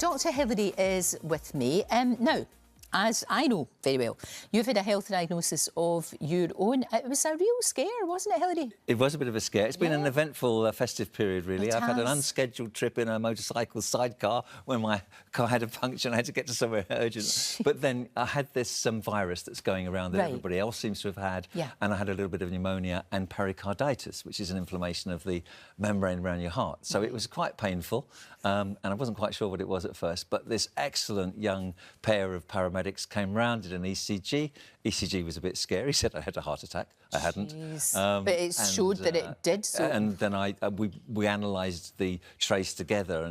Dr Hilary is with me. Now, as I know very well, you've had a health diagnosis of your own. It was a real scare, wasn't it, Hilary? It was a bit of a scare. It's been an eventful festive period, really. I've had an unscheduled trip in a motorcycle sidecar when my car had a puncture and I had to get to somewhere urgent. But then I had this virus that's going around that everybody else seems to have had. And I had a little bit of pneumonia and pericarditis, which is an inflammation of the membrane around your heart. So it was quite painful. And I wasn't quite sure what it was at first. But this excellent young pair of paramedics came round, did an ECG. ECG was a bit scary. He said I had a heart attack. I hadn't. But it showed that it did so. And then we analysed the trace together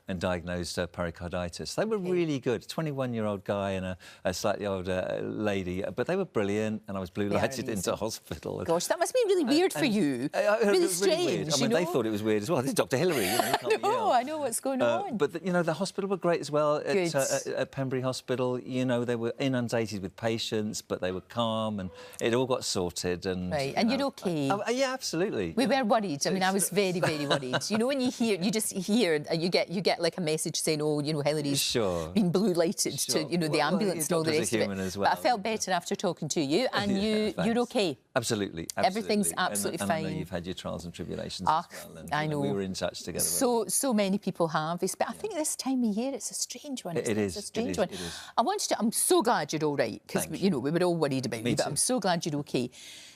and diagnosed pericarditis. They were really good. 21-year-old guy and a slightly older lady. But they were brilliant, and I was blue lighted into hospital. Gosh, that must be really weird for you. Really strange. Really weird. I mean, they thought it was weird as well. This is Dr Hilary. You know, I know what's going on. But the hospital were great as well. At Pembury Hospital, they were inundated with patients, but they were calm, and it all got sorted. And and you're okay. Yeah, absolutely. We were worried. I mean, I was very, very worried. When you just hear, you get like a message saying, oh, Hilary's been blue lighted to the ambulance and all the rest of it. Well. But I felt better after talking to you, and you're okay. Absolutely. Everything's absolutely fine. I know you've had your trials and tribulations as well. And, I know. We were in touch together. So many people have. But I think this time of year, it's a strange one. It is. It's a strange one. It is. I'm so glad you're all right, because we were all worried about you, but I'm so glad you're okay.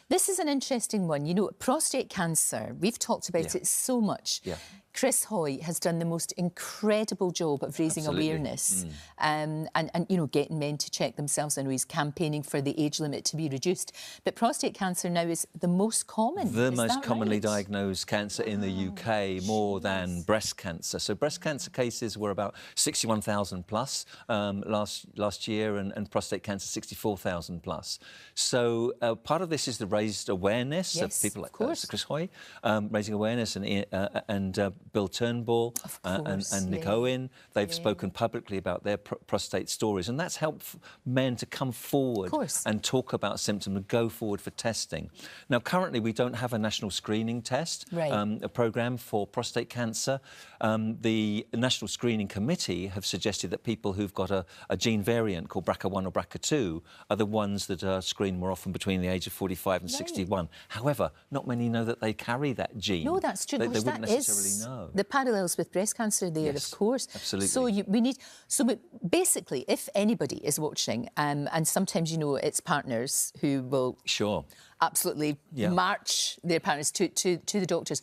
This is an interesting one. Prostate cancer, we've talked about it so much. Chris Hoy has done the most incredible job of raising awareness and getting men to check themselves. I know he's campaigning for the age limit to be reduced. But prostate cancer now is the most common. The most commonly diagnosed cancer in the UK, more than breast cancer. So breast cancer cases were about 61,000 plus last year, and prostate cancer 64,000 plus. So part of this is the raised awareness of people like Chris Hoy, raising awareness, and Bill Turnbull and Nick Owen. They've spoken publicly about their prostate stories, and that's helped men to come forward and talk about symptoms and go forward for testing. Now, currently, we don't have a national screening test, a programme for prostate cancer. The National Screening Committee have suggested that people who've got a gene variant called BRCA1 or BRCA2 are the ones that are screened more often between the age of 45 and 61. However, not many know that they carry that gene. No, that's true. They wouldn't necessarily know. The parallels with breast cancer there, of course. Absolutely. So basically, if anybody is watching, and sometimes, it's partners who will absolutely march their partners to the doctors.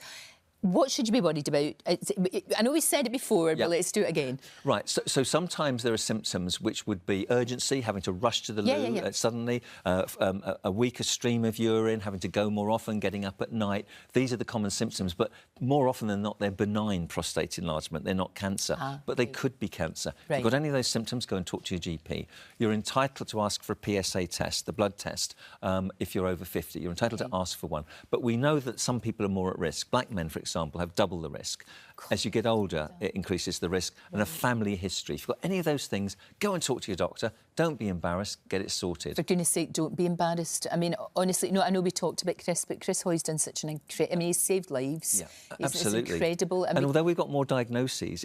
What should you be worried about? I know we said it before, but let's do it again. Right, so sometimes there are symptoms which would be urgency, having to rush to the loo suddenly, a weaker stream of urine, having to go more often, getting up at night. These are the common symptoms, but more often than not, they're benign prostate enlargement. They're not cancer, but they could be cancer. If you've got any of those symptoms, go and talk to your GP. You're entitled to ask for a PSA test, the blood test, if you're over 50. You're entitled to ask for one. But we know that some people are more at risk. Black men, for example, have double the risk. As you get older, it increases the risk. And a family history. If you've got any of those things, go and talk to your doctor. Don't be embarrassed. Get it sorted. For goodness sake, don't be embarrassed. I mean, honestly, I know we talked about Chris, but Chris Hoy's done such an incredible... I mean, he's saved lives. Absolutely. It's incredible. And although we've got more diagnoses,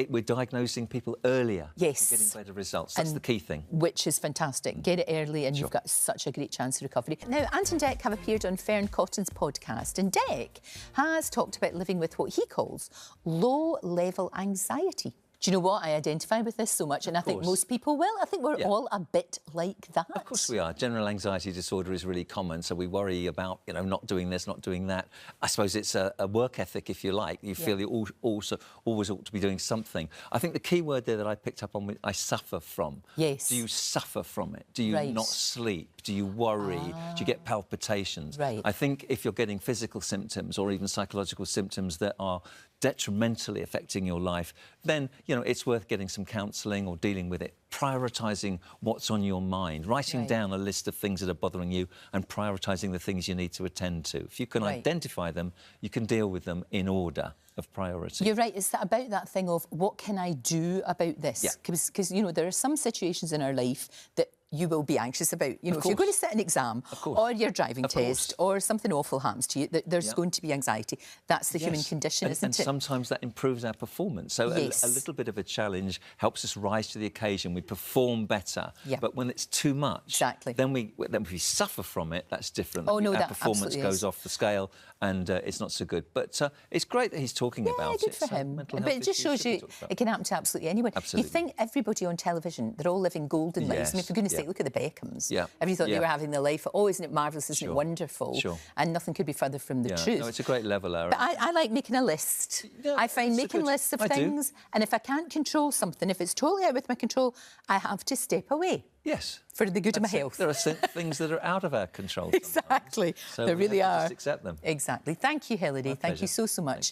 we're diagnosing people earlier. Yes. Getting better results. That's the key thing. Which is fantastic. Get it early and you've got such a great chance of recovery. Now, Ant and Dec have appeared on Fern Cotton's podcast, and Dec has talked about living with what he calls low-level anxiety. Do you know what? I identify with this so much, and I think most people will. I think we're all a bit like that. Of course we are. General anxiety disorder is really common, so we worry about, not doing this, not doing that. I suppose it's a work ethic, if you like. You feel you also always ought to be doing something. I think the key word there that I picked up on, I suffer from. Yes. Do you suffer from it? Do you not sleep? Do you worry? Do you get palpitations? I think if you're getting physical symptoms or even psychological symptoms that are detrimentally affecting your life, then, it's worth getting some counselling or dealing with it. Prioritising what's on your mind, writing down a list of things that are bothering you and prioritising the things you need to attend to. If you can identify them, you can deal with them in order of priority. You're right. It's about that thing of what can I do about this? Because, there are some situations in our life that you will be anxious about. You know, if you're going to sit an exam or your driving test or something awful happens to you, there's going to be anxiety. That's the human condition, isn't it? And sometimes that improves our performance. So a little bit of a challenge helps us rise to the occasion. We perform better. Yeah. But when it's too much, then we suffer from it. That's different. Oh, no, our that performance goes off the scale and it's not so good. But it's great that he's talking about it. For him. But it just shows you it can happen to absolutely anyone. Absolutely. You think everybody on television, they're all living golden lives. I mean, for goodness sake, look at the Beckhams. Everybody thought they were having their life. Oh, isn't it marvellous? Isn't it wonderful? And nothing could be further from the truth. No, it's a great leveler. But I like making a list. I find making lists of things, and if I can't control something, if it's totally out with my control, I have to step away. Yes. For the good of my health. There are things that are out of our control. Exactly. So there really are. Just accept them. Exactly. Thank you, Hilary. Thank you so much.